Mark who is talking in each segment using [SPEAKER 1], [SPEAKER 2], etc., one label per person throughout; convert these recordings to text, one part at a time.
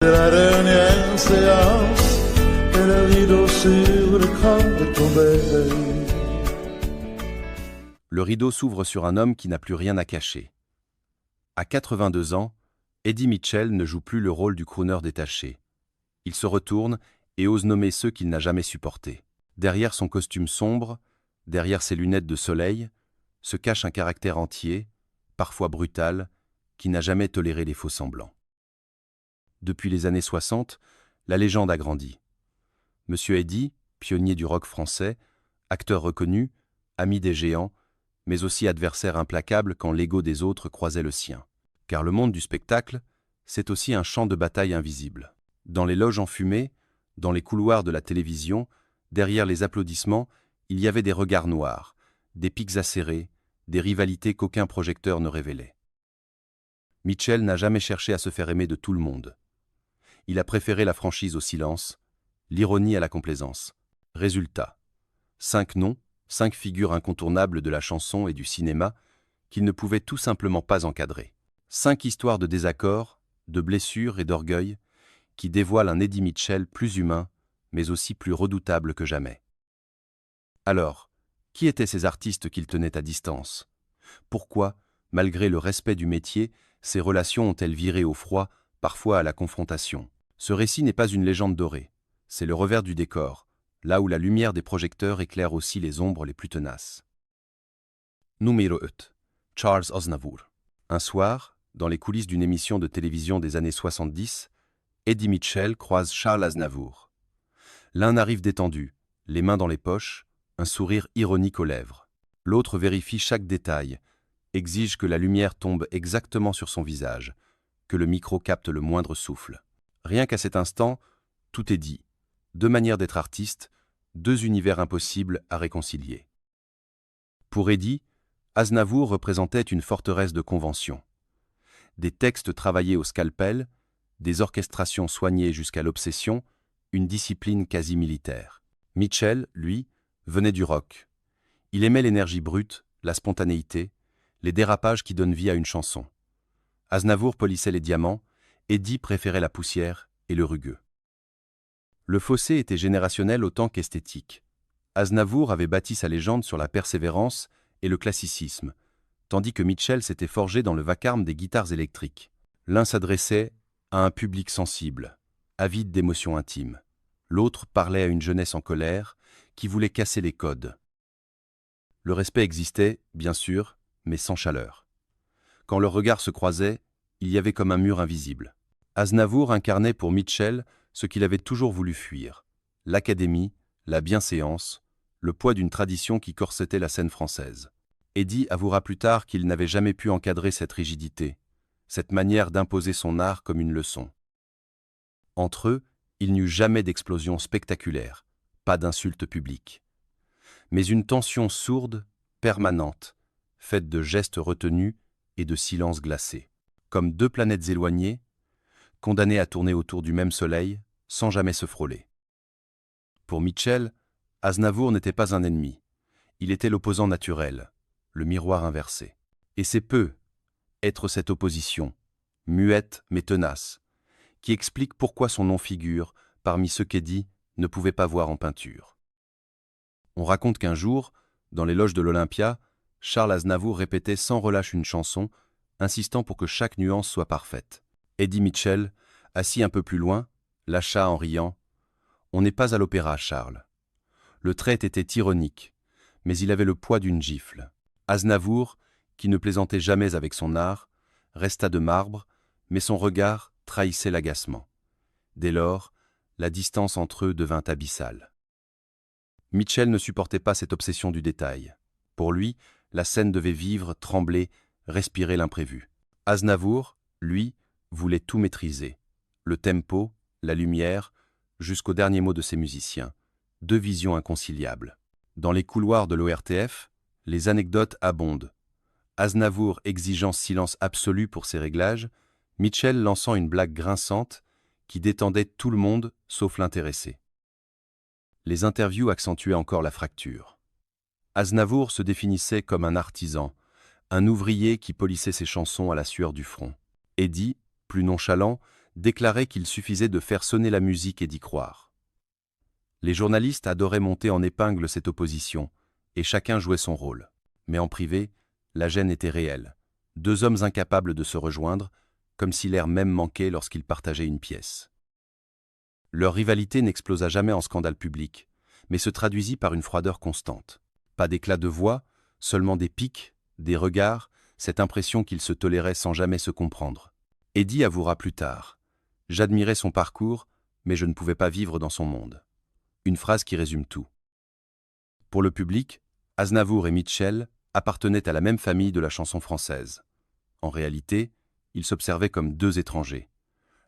[SPEAKER 1] La dernière séance et le rideau sur l'écran est tombé.
[SPEAKER 2] Le rideau s'ouvre sur un homme qui n'a plus rien à cacher. À 82 ans, Eddie Mitchell ne joue plus le rôle du crooner détaché. Il se retourne et ose nommer ceux qu'il n'a jamais supportés. Derrière son costume sombre, derrière ses lunettes de soleil, se cache un caractère entier, parfois brutal, qui n'a jamais toléré les faux-semblants. Depuis les années 60, la légende a grandi. Monsieur Eddie, pionnier du rock français, acteur reconnu, ami des géants, mais aussi adversaire implacable quand l'ego des autres croisait le sien. Car le monde du spectacle, c'est aussi un champ de bataille invisible. Dans les loges enfumées, dans les couloirs de la télévision, derrière les applaudissements, il y avait des regards noirs, des pics acérés, des rivalités qu'aucun projecteur ne révélait. Mitchell n'a jamais cherché à se faire aimer de tout le monde. Il a préféré la franchise au silence, l'ironie à la complaisance. Résultat, 5 noms, 5 figures incontournables de la chanson et du cinéma qu'il ne pouvait tout simplement pas encadrer. 5 histoires de désaccords, de blessures et d'orgueil qui dévoilent un Eddie Mitchell plus humain, mais aussi plus redoutable que jamais. Alors, qui étaient ces artistes qu'il tenait à distance? Pourquoi, malgré le respect du métier, ces relations ont-elles viré au froid, parfois à la confrontation? Ce récit n'est pas une légende dorée, c'est le revers du décor, là où la lumière des projecteurs éclaire aussi les ombres les plus tenaces. Numéro 8. Charles Aznavour. Un soir, dans les coulisses d'une émission de télévision des années 70, Eddie Mitchell croise Charles Aznavour. L'un arrive détendu, les mains dans les poches, un sourire ironique aux lèvres. L'autre vérifie chaque détail, exige que la lumière tombe exactement sur son visage, que le micro capte le moindre souffle. Rien qu'à cet instant, tout est dit. 2 manières d'être artiste, 2 univers impossibles à réconcilier. Pour Eddie, Aznavour représentait une forteresse de conventions. Des textes travaillés au scalpel, des orchestrations soignées jusqu'à l'obsession, une discipline quasi militaire. Mitchell, lui, venait du rock. Il aimait l'énergie brute, la spontanéité, les dérapages qui donnent vie à une chanson. Aznavour polissait les diamants, Eddie préférait la poussière et le rugueux. Le fossé était générationnel autant qu'esthétique. Aznavour avait bâti sa légende sur la persévérance et le classicisme, tandis que Mitchell s'était forgé dans le vacarme des guitares électriques. L'un s'adressait à un public sensible, avide d'émotions intimes. L'autre parlait à une jeunesse en colère qui voulait casser les codes. Le respect existait, bien sûr, mais sans chaleur. Quand leurs regards se croisaient, il y avait comme un mur invisible. Aznavour incarnait pour Mitchell ce qu'il avait toujours voulu fuir, l'académie, la bienséance, le poids d'une tradition qui corsetait la scène française. Eddie avouera plus tard qu'il n'avait jamais pu encadrer cette rigidité, cette manière d'imposer son art comme une leçon. Entre eux, il n'y eut jamais d'explosion spectaculaire, pas d'insulte publique. Mais une tension sourde, permanente, faite de gestes retenus et de silences glacés. Comme 2 planètes éloignées, condamnées à tourner autour du même soleil, sans jamais se frôler. Pour Mitchell, Aznavour n'était pas un ennemi. Il était l'opposant naturel, le miroir inversé. Et c'est peu, être cette opposition, muette mais tenace, qui explique pourquoi son nom figure parmi ceux qu'Eddie ne pouvait pas voir en peinture. On raconte qu'un jour, dans les loges de l'Olympia, Charles Aznavour répétait sans relâche une chanson, insistant pour que chaque nuance soit parfaite. Eddie Mitchell, assis un peu plus loin, lâcha en riant « On n'est pas à l'opéra, Charles ». Le trait était ironique, mais il avait le poids d'une gifle. Aznavour, qui ne plaisantait jamais avec son art, resta de marbre, mais son regard trahissait l'agacement. Dès lors, la distance entre eux devint abyssale. Mitchell ne supportait pas cette obsession du détail. Pour lui, la scène devait vivre, trembler, respirer l'imprévu. Aznavour, lui, voulait tout maîtriser. Le tempo, la lumière, jusqu'au dernier mot de ses musiciens. 2 visions inconciliables. Dans les couloirs de l'ORTF, les anecdotes abondent. Aznavour exigeant silence absolu pour ses réglages, Mitchell lançant une blague grinçante qui détendait tout le monde sauf l'intéressé. Les interviews accentuaient encore la fracture. Aznavour se définissait comme un artisan, un ouvrier qui polissait ses chansons à la sueur du front. Eddie, plus nonchalant, déclarait qu'il suffisait de faire sonner la musique et d'y croire. Les journalistes adoraient monter en épingle cette opposition, et chacun jouait son rôle. Mais en privé, la gêne était réelle. Deux hommes incapables de se rejoindre, comme si l'air même manquait lorsqu'ils partageaient une pièce. Leur rivalité n'explosa jamais en scandale public, mais se traduisit par une froideur constante. Pas d'éclat de voix, seulement des piques, des regards, cette impression qu'ils se toléraient sans jamais se comprendre. Eddie avouera plus tard « J'admirais son parcours, mais je ne pouvais pas vivre dans son monde ». Une phrase qui résume tout. Pour le public, Aznavour et Mitchell appartenaient à la même famille de la chanson française. En réalité, ils s'observaient comme deux étrangers.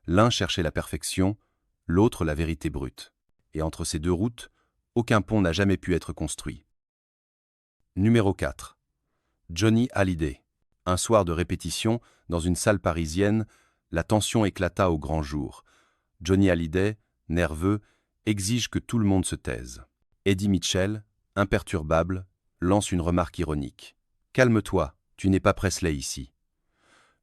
[SPEAKER 2] L'un cherchait la perfection, l'autre la vérité brute. Et entre ces deux routes, aucun pont n'a jamais pu être construit. Numéro 4. Johnny Hallyday. Un soir de répétition, dans une salle parisienne, la tension éclata au grand jour. Johnny Hallyday, nerveux, exige que tout le monde se taise. Eddie Mitchell, imperturbable, lance une remarque ironique. « Calme-toi, tu n'es pas Presley ici. »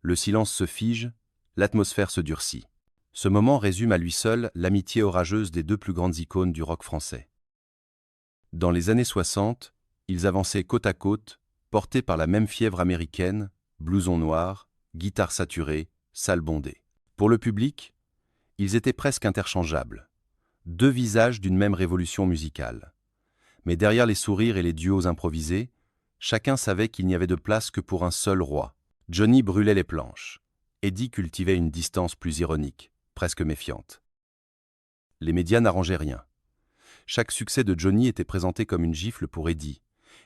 [SPEAKER 2] Le silence se fige, l'atmosphère se durcit. Ce moment résume à lui seul l'amitié orageuse des deux plus grandes icônes du rock français. Dans les années 60, ils avançaient côte à côte, portés par la même fièvre américaine, blouson noir, guitare saturée, salle bondée. Pour le public, ils étaient presque interchangeables. Deux visages d'une même révolution musicale. Mais derrière les sourires et les duos improvisés, chacun savait qu'il n'y avait de place que pour un seul roi. Johnny brûlait les planches. Eddie cultivait une distance plus ironique, presque méfiante. Les médias n'arrangeaient rien. Chaque succès de Johnny était présenté comme une gifle pour Eddie,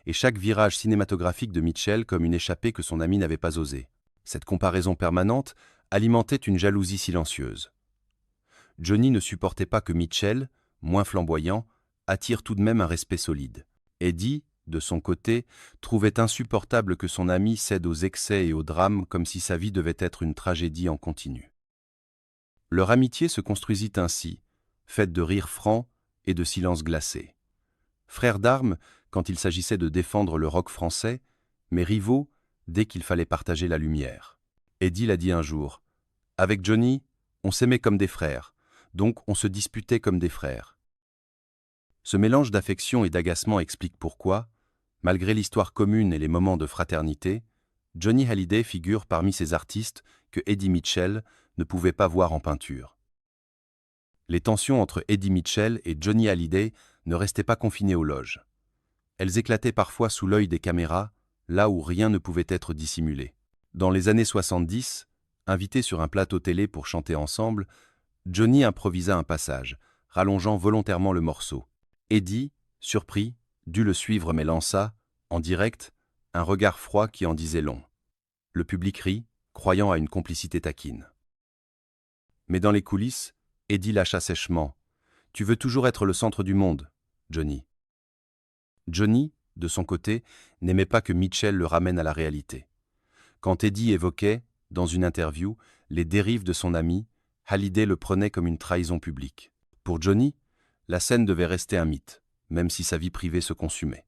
[SPEAKER 2] et chaque virage cinématographique de Mitchell comme une échappée que son ami n'avait pas osée. Cette comparaison permanente alimentait une jalousie silencieuse. Johnny ne supportait pas que Mitchell, moins flamboyant, attire tout de même un respect solide. Eddie, de son côté, trouvait insupportable que son ami cède aux excès et aux drames comme si sa vie devait être une tragédie en continu. Leur amitié se construisit ainsi, faite de rires francs et de silences glacés. Frères d'armes quand il s'agissait de défendre le rock français, mais rivaux dès qu'il fallait partager la lumière. Eddie l'a dit un jour, « Avec Johnny, on s'aimait comme des frères, donc on se disputait comme des frères. » Ce mélange d'affection et d'agacement explique pourquoi, malgré l'histoire commune et les moments de fraternité, Johnny Hallyday figure parmi ces artistes que Eddie Mitchell ne pouvait pas voir en peinture. Les tensions entre Eddie Mitchell et Johnny Hallyday ne restaient pas confinées aux loges. Elles éclataient parfois sous l'œil des caméras, là où rien ne pouvait être dissimulé. Dans les années 70, invité sur un plateau télé pour chanter ensemble, Johnny improvisa un passage, rallongeant volontairement le morceau. Eddie, surpris, dut le suivre mais lança, en direct, un regard froid qui en disait long. Le public rit, croyant à une complicité taquine. Mais dans les coulisses, Eddie lâcha sèchement. « Tu veux toujours être le centre du monde, Johnny. » Johnny, de son côté, n'aimait pas que Mitchell le ramène à la réalité. Quand Eddie évoquait, dans une interview, les dérives de son ami, Hallyday le prenait comme une trahison publique. Pour Johnny, la scène devait rester un mythe, même si sa vie privée se consumait.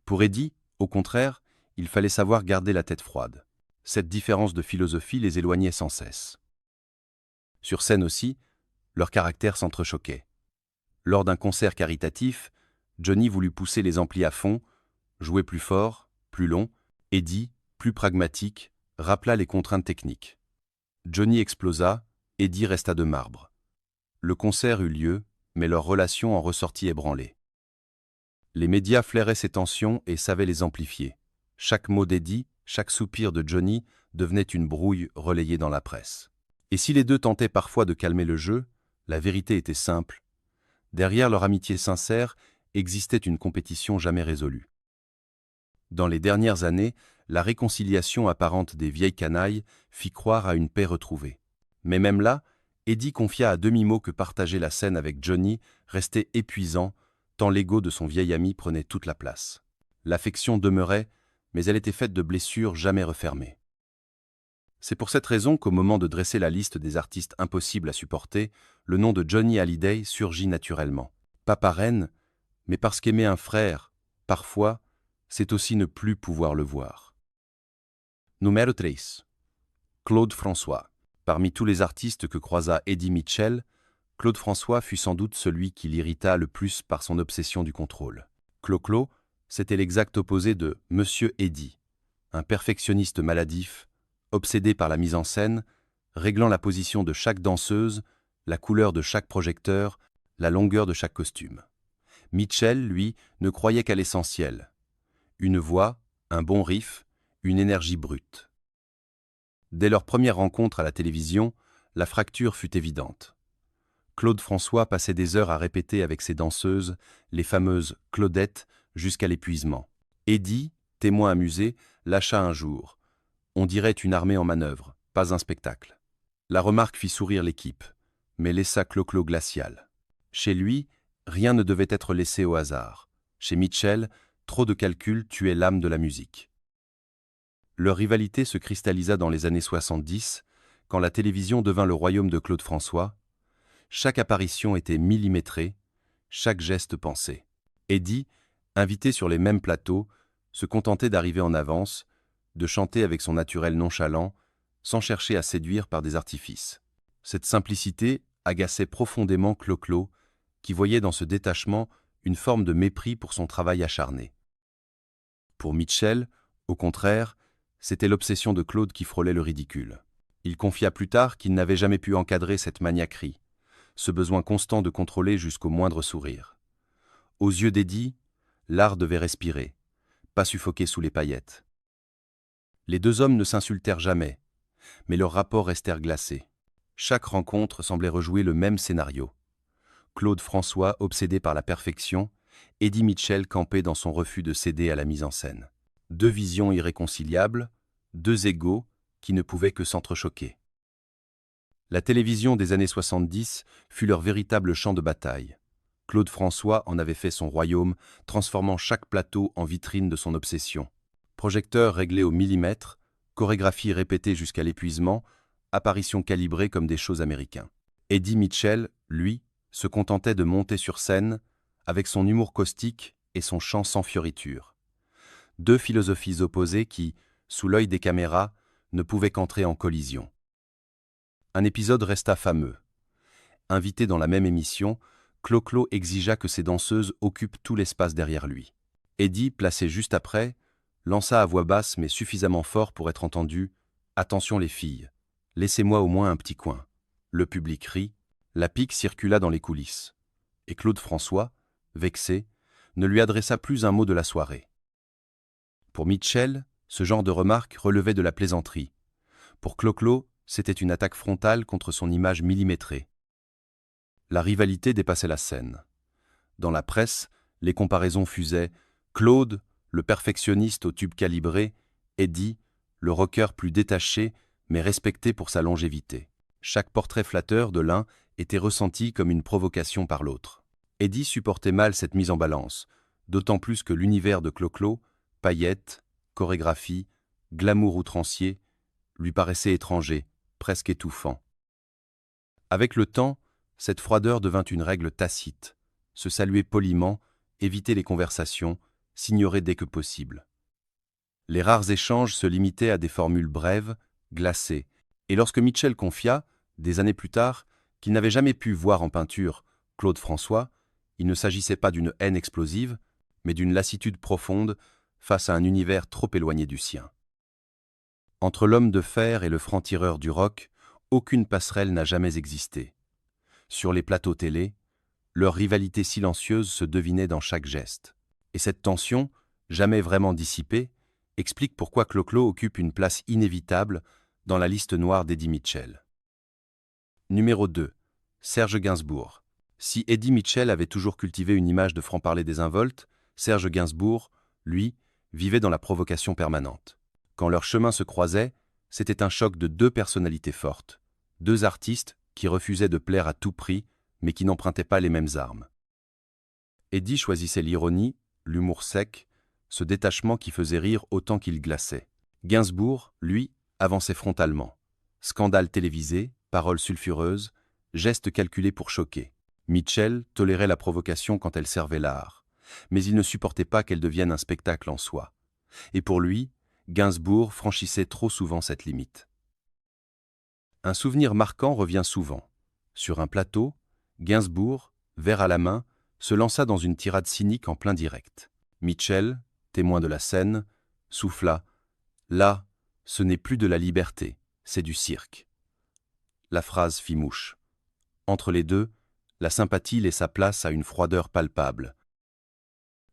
[SPEAKER 2] Pour Eddie, au contraire, il fallait savoir garder la tête froide. Cette différence de philosophie les éloignait sans cesse. Sur scène aussi, leurs caractères s'entrechoquaient. Lors d'un concert caritatif, Johnny voulut pousser les amplis à fond, jouer plus fort, plus long. Eddie, plus pragmatique, rappela les contraintes techniques. Johnny explosa, Eddie resta de marbre. Le concert eut lieu, mais leur relation en ressortit ébranlée. Les médias flairaient ces tensions et savaient les amplifier. Chaque mot d'Eddie, chaque soupir de Johnny devenait une brouille relayée dans la presse. Et si les deux tentaient parfois de calmer le jeu, la vérité était simple. Derrière leur amitié sincère existait une compétition jamais résolue. Dans les dernières années, la réconciliation apparente des vieilles canailles fit croire à une paix retrouvée. Mais même là, Eddie confia à demi-mot que partager la scène avec Johnny restait épuisant, tant l'ego de son vieil ami prenait toute la place. L'affection demeurait, mais elle était faite de blessures jamais refermées. C'est pour cette raison qu'au moment de dresser la liste des artistes impossibles à supporter, le nom de Johnny Hallyday surgit naturellement. Pas par haine, mais parce qu'aimer un frère, parfois, c'est aussi ne plus pouvoir le voir. Numéro 3. Claude François. Parmi tous les artistes que croisa Eddie Mitchell, Claude François fut sans doute celui qui l'irrita le plus par son obsession du contrôle. Clo-Clo, c'était l'exact opposé de Monsieur Eddie, un perfectionniste maladif, obsédé par la mise en scène, réglant la position de chaque danseuse, la couleur de chaque projecteur, la longueur de chaque costume. Mitchell, lui, ne croyait qu'à l'essentiel. Une voix, un bon riff, une énergie brute. Dès leur première rencontre à la télévision, la fracture fut évidente. Claude François passait des heures à répéter avec ses danseuses, les fameuses Claudettes, jusqu'à l'épuisement. Eddie, témoin amusé, lâcha un jour. On dirait une armée en manœuvre, pas un spectacle. La remarque fit sourire l'équipe, mais laissa Clo-Clo glacial. Chez lui, rien ne devait être laissé au hasard. Chez Mitchell, trop de calculs tuaient l'âme de la musique. Leur rivalité se cristallisa dans les années 70, quand la télévision devint le royaume de Claude François. Chaque apparition était millimétrée, chaque geste pensé. Eddie, invité sur les mêmes plateaux, se contentait d'arriver en avance, de chanter avec son naturel nonchalant, sans chercher à séduire par des artifices. Cette simplicité agaçait profondément Clo-Clo, qui voyait dans ce détachement une forme de mépris pour son travail acharné. Pour Mitchell, au contraire, c'était l'obsession de Claude qui frôlait le ridicule. Il confia plus tard qu'il n'avait jamais pu encadrer cette maniaquerie, ce besoin constant de contrôler jusqu'au moindre sourire. Aux yeux d'Eddie, l'art devait respirer, pas suffoquer sous les paillettes. Les deux hommes ne s'insultèrent jamais, mais leurs rapports restèrent glacés. Chaque rencontre semblait rejouer le même scénario. Claude François obsédé par la perfection, Eddie Mitchell campé dans son refus de céder à la mise en scène. Deux visions irréconciliables, deux égos qui ne pouvaient que s'entrechoquer. La télévision des années 70 fut leur véritable champ de bataille. Claude François en avait fait son royaume, transformant chaque plateau en vitrine de son obsession. Projecteurs réglés au millimètre, chorégraphie répétée jusqu'à l'épuisement, apparitions calibrées comme des shows américains. Eddie Mitchell, lui, se contentait de monter sur scène, avec son humour caustique et son chant sans fioriture. Deux philosophies opposées qui, sous l'œil des caméras, ne pouvaient qu'entrer en collision. Un épisode resta fameux. Invité dans la même émission, Clo-Clo exigea que ses danseuses occupent tout l'espace derrière lui. Eddie, placé juste après, lança à voix basse mais suffisamment fort pour être entendu « Attention les filles, laissez-moi au moins un petit coin ». Le public rit, la pique circula dans les coulisses. Et Claude François, vexé, ne lui adressa plus un mot de la soirée. Pour Mitchell, ce genre de remarque relevait de la plaisanterie. Pour Clo-Clo, c'était une attaque frontale contre son image millimétrée. La rivalité dépassait la scène. Dans la presse, les comparaisons fusaient Claude, le perfectionniste au tube calibré, Eddie, le rocker plus détaché mais respecté pour sa longévité. Chaque portrait flatteur de l'un était ressenti comme une provocation par l'autre. Eddie supportait mal cette mise en balance, d'autant plus que l'univers de Clo-Clo, paillettes, chorégraphie, glamour outrancier, lui paraissait étranger, presque étouffant. Avec le temps, cette froideur devint une règle tacite, se saluer poliment, éviter les conversations, s'ignorer dès que possible. Les rares échanges se limitaient à des formules brèves, glacées, et lorsque Mitchell confia, des années plus tard, qu'il n'avait jamais pu voir en peinture Claude François, il ne s'agissait pas d'une haine explosive, mais d'une lassitude profonde face à un univers trop éloigné du sien. Entre l'homme de fer et le franc-tireur du rock, aucune passerelle n'a jamais existé. Sur les plateaux télé, leur rivalité silencieuse se devinait dans chaque geste. Et cette tension, jamais vraiment dissipée, explique pourquoi Clo-Clo occupe une place inévitable dans la liste noire d'Eddie Mitchell. Numéro 2. Serge Gainsbourg. Si Eddie Mitchell avait toujours cultivé une image de franc-parler désinvolte, Serge Gainsbourg, lui, vivait dans la provocation permanente. Quand leurs chemins se croisaient, c'était un choc de deux personnalités fortes, deux artistes qui refusaient de plaire à tout prix, mais qui n'empruntaient pas les mêmes armes. Eddie choisissait l'ironie, l'humour sec, ce détachement qui faisait rire autant qu'il glaçait. Gainsbourg, lui, avançait frontalement. Scandale télévisé, paroles sulfureuses, gestes calculés pour choquer. Mitchell tolérait la provocation quand elle servait l'art, mais il ne supportait pas qu'elle devienne un spectacle en soi. Et pour lui, Gainsbourg franchissait trop souvent cette limite. Un souvenir marquant revient souvent. Sur un plateau, Gainsbourg, verre à la main, se lança dans une tirade cynique en plein direct. Mitchell, témoin de la scène, souffla « Là, ce n'est plus de la liberté, c'est du cirque ». La phrase fit mouche. Entre les deux, la sympathie laissa place à une froideur palpable.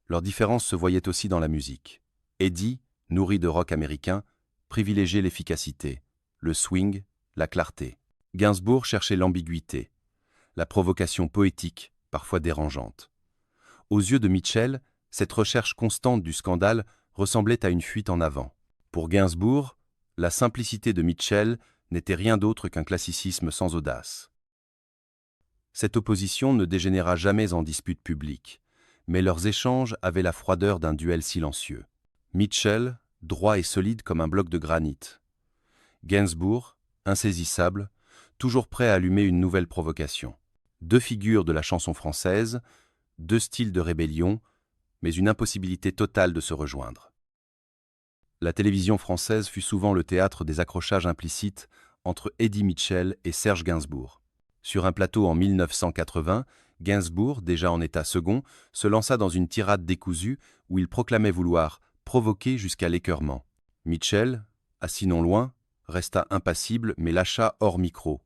[SPEAKER 2] Leur différence se voyait aussi dans la musique. Eddie, nourri de rock américain, privilégiait l'efficacité, le swing, la clarté. Gainsbourg cherchait l'ambiguïté, la provocation poétique, parfois dérangeante. Aux yeux de Mitchell, cette recherche constante du scandale ressemblait à une fuite en avant. Pour Gainsbourg, la simplicité de Mitchell n'était rien d'autre qu'un classicisme sans audace. Cette opposition ne dégénéra jamais en dispute publique, mais leurs échanges avaient la froideur d'un duel silencieux. Mitchell, droit et solide comme un bloc de granit. Gainsbourg, insaisissable, toujours prêt à allumer une nouvelle provocation. Deux figures de la chanson française, deux styles de rébellion, mais une impossibilité totale de se rejoindre. La télévision française fut souvent le théâtre des accrochages implicites entre Eddie Mitchell et Serge Gainsbourg. Sur un plateau en 1980, Gainsbourg, déjà en état second, se lança dans une tirade décousue où il proclamait vouloir provoquer jusqu'à l'écœurement. Mitchell, assis non loin, resta impassible mais lâcha hors micro.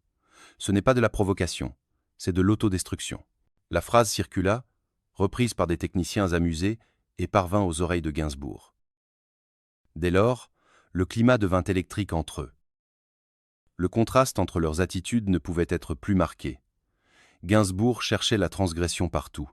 [SPEAKER 2] Ce n'est pas de la provocation, c'est de l'autodestruction. La phrase circula, reprise par des techniciens amusés, et parvint aux oreilles de Gainsbourg. Dès lors, le climat devint électrique entre eux. Le contraste entre leurs attitudes ne pouvait être plus marqué. Gainsbourg cherchait la transgression partout,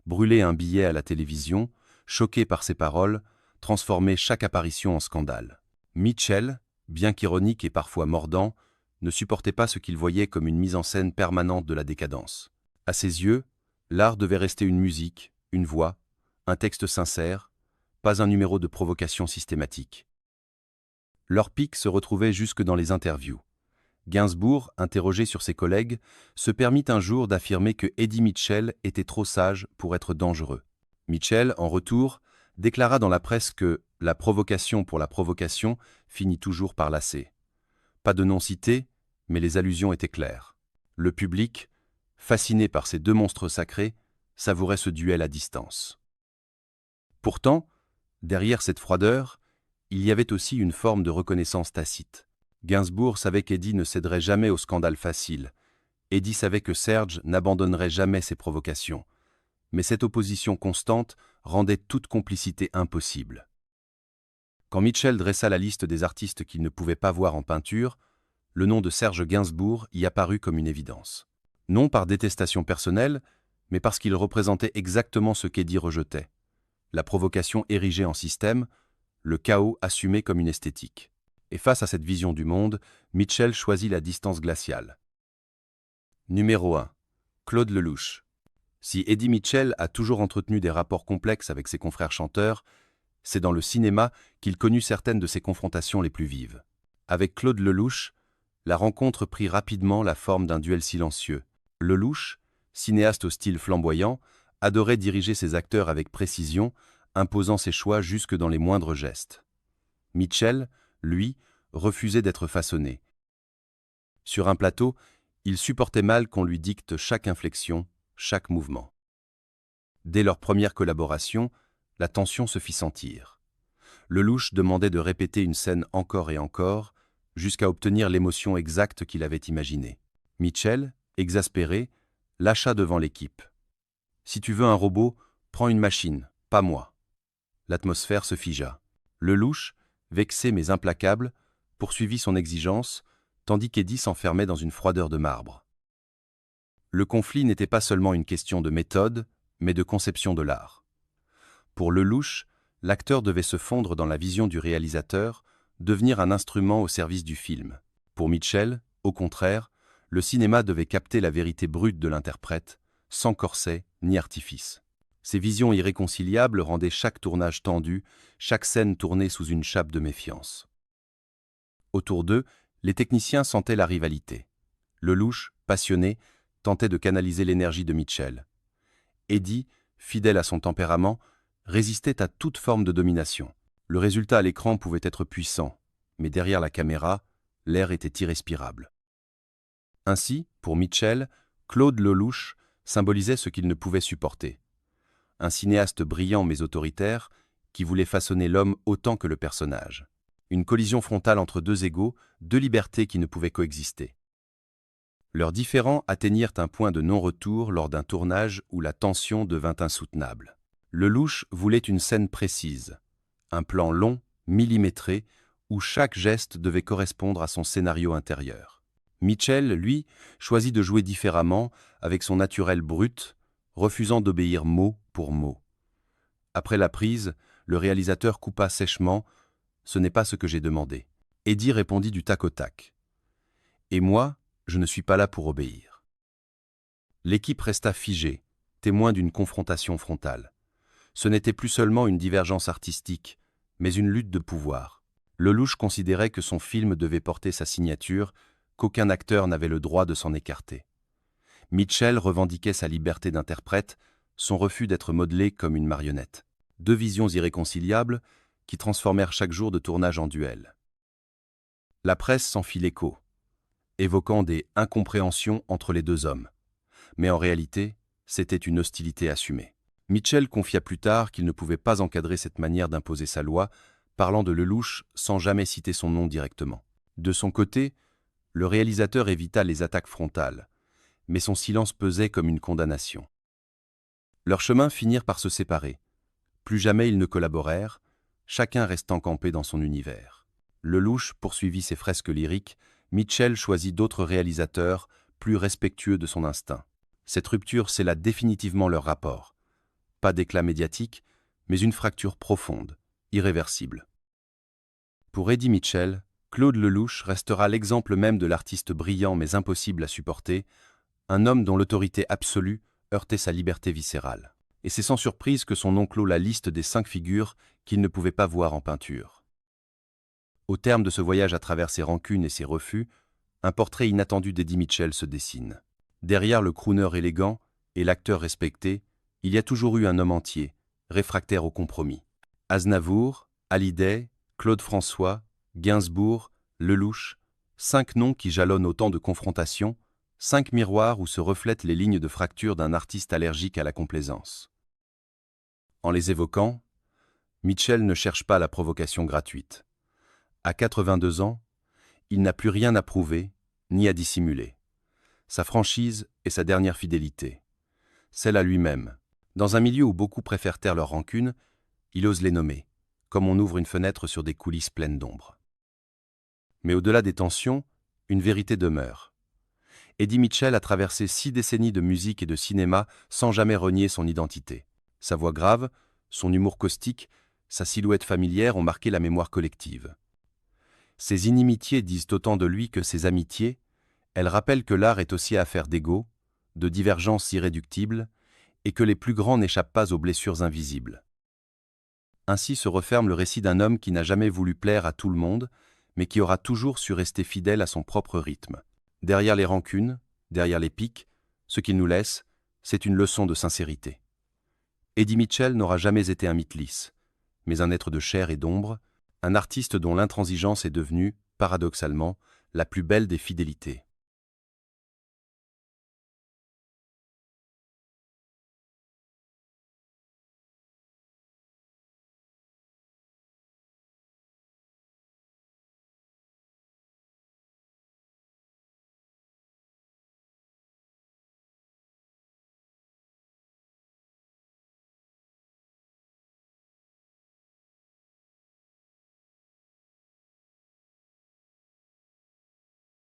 [SPEAKER 2] brûlait un billet à la télévision, choqué par ses paroles, transformait chaque apparition en scandale. Mitchell, bien qu'ironique et parfois mordant, ne supportait pas ce qu'il voyait comme une mise en scène permanente de la décadence. À ses yeux, l'art devait rester une musique, une voix, un texte sincère, pas un numéro de provocation systématique. Leur pic se retrouvait jusque dans les interviews. Gainsbourg, interrogé sur ses collègues, se permit un jour d'affirmer que Eddie Mitchell était trop sage pour être dangereux. Mitchell, en retour, déclara dans la presse que « la provocation pour la provocation finit toujours par lasser ». Pas de nom cité, mais les allusions étaient claires. Le public, fasciné par ces deux monstres sacrés, savourait ce duel à distance. Pourtant, derrière cette froideur, il y avait aussi une forme de reconnaissance tacite. Gainsbourg savait qu'Eddie ne céderait jamais au scandale facile. Eddie savait que Serge n'abandonnerait jamais ses provocations. Mais cette opposition constante rendait toute complicité impossible. Quand Mitchell dressa la liste des artistes qu'il ne pouvait pas voir en peinture, le nom de Serge Gainsbourg y apparut comme une évidence. Non par détestation personnelle, mais parce qu'il représentait exactement ce qu'Eddie rejetait. La provocation érigée en système, le chaos assumé comme une esthétique. Et face à cette vision du monde, Mitchell choisit la distance glaciale. Numéro 1. Claude Lelouch. Si Eddie Mitchell a toujours entretenu des rapports complexes avec ses confrères chanteurs, c'est dans le cinéma qu'il connut certaines de ses confrontations les plus vives. Avec Claude Lelouch, la rencontre prit rapidement la forme d'un duel silencieux. Lelouch, cinéaste au style flamboyant, adorait diriger ses acteurs avec précision, imposant ses choix jusque dans les moindres gestes. Mitchell, lui, refusait d'être façonné. Sur un plateau, il supportait mal qu'on lui dicte chaque inflexion, chaque mouvement. Dès leur première collaboration, la tension se fit sentir. Lelouch demandait de répéter une scène encore et encore, jusqu'à obtenir l'émotion exacte qu'il avait imaginée. Mitchell, exaspéré, lâcha devant l'équipe. « Si tu veux un robot, prends une machine, pas moi. » L'atmosphère se figea. Lelouch, vexé mais implacable, poursuivit son exigence, tandis qu'Eddie s'enfermait dans une froideur de marbre. Le conflit n'était pas seulement une question de méthode, mais de conception de l'art. Pour Lelouch, l'acteur devait se fondre dans la vision du réalisateur, devenir un instrument au service du film. Pour Mitchell, au contraire, le cinéma devait capter la vérité brute de l'interprète, sans corset ni artifice. Ces visions irréconciliables rendaient chaque tournage tendu, chaque scène tournée sous une chape de méfiance. Autour d'eux, les techniciens sentaient la rivalité. Lelouch, passionné, tentait de canaliser l'énergie de Mitchell. Eddie, fidèle à son tempérament, résistait à toute forme de domination. Le résultat à l'écran pouvait être puissant, mais derrière la caméra, l'air était irrespirable. Ainsi, pour Mitchell, Claude Lelouch symbolisait ce qu'il ne pouvait supporter. Un cinéaste brillant mais autoritaire, qui voulait façonner l'homme autant que le personnage. Une collision frontale entre deux égaux, deux libertés qui ne pouvaient coexister. Leurs différends atteignirent un point de non-retour lors d'un tournage où la tension devint insoutenable. Lelouch voulait une scène précise, un plan long, millimétré, où chaque geste devait correspondre à son scénario intérieur. Mitchell, lui, choisit de jouer différemment, avec son naturel brut, refusant d'obéir mot pour mot. Après la prise, le réalisateur coupa sèchement « Ce n'est pas ce que j'ai demandé ». Eddie répondit du tac au tac. « Et moi, je ne suis pas là pour obéir ». L'équipe resta figée, témoin d'une confrontation frontale. Ce n'était plus seulement une divergence artistique, mais une lutte de pouvoir. Lelouch considérait que son film devait porter sa signature, qu'aucun acteur n'avait le droit de s'en écarter. Mitchell revendiquait sa liberté d'interprète, son refus d'être modelé comme une marionnette. Deux visions irréconciliables qui transformèrent chaque jour de tournage en duel. La presse s'en fit l'écho, évoquant des incompréhensions entre les deux hommes. Mais en réalité, c'était une hostilité assumée. Mitchell confia plus tard qu'il ne pouvait pas encadrer cette manière d'imposer sa loi, parlant de Lelouch sans jamais citer son nom directement. De son côté, le réalisateur évita les attaques frontales, mais son silence pesait comme une condamnation. Leurs chemins finirent par se séparer. Plus jamais ils ne collaborèrent, chacun restant campé dans son univers. Lelouch poursuivit ses fresques lyriques, Mitchell choisit d'autres réalisateurs plus respectueux de son instinct. Cette rupture scella définitivement leur rapport. Pas d'éclat médiatique, mais une fracture profonde, irréversible. Pour Eddie Mitchell, Claude Lelouch restera l'exemple même de l'artiste brillant mais impossible à supporter, un homme dont l'autorité absolue heurtait sa liberté viscérale. Et c'est sans surprise que son nom clôt la liste des 5 figures qu'il ne pouvait pas voir en peinture. Au terme de ce voyage à travers ses rancunes et ses refus, un portrait inattendu d'Eddie Mitchell se dessine. Derrière le crooner élégant et l'acteur respecté, il y a toujours eu un homme entier, réfractaire au compromis. Aznavour, Hallyday, Claude François, Gainsbourg, Lelouch, 5 noms qui jalonnent autant de confrontations, 5 miroirs où se reflètent les lignes de fracture d'un artiste allergique à la complaisance. En les évoquant, Mitchell ne cherche pas la provocation gratuite. À 82 ans, il n'a plus rien à prouver, ni à dissimuler. Sa franchise est sa dernière fidélité, celle à lui-même. Dans un milieu où beaucoup préfèrent taire leurs rancunes, il ose les nommer, comme on ouvre une fenêtre sur des coulisses pleines d'ombre. Mais au-delà des tensions, une vérité demeure. Eddie Mitchell a traversé 6 décennies de musique et de cinéma sans jamais renier son identité. Sa voix grave, son humour caustique, sa silhouette familière ont marqué la mémoire collective. Ses inimitiés disent autant de lui que ses amitiés, elles rappellent que l'art est aussi affaire d'ego, de divergences irréductibles, et que les plus grands n'échappent pas aux blessures invisibles. Ainsi se referme le récit d'un homme qui n'a jamais voulu plaire à tout le monde, mais qui aura toujours su rester fidèle à son propre rythme. Derrière les rancunes, derrière les piques, ce qu'il nous laisse, c'est une leçon de sincérité. Eddie Mitchell n'aura jamais été un mythe lisse, mais un être de chair et d'ombre, un artiste dont l'intransigeance est devenue, paradoxalement, la plus belle des fidélités.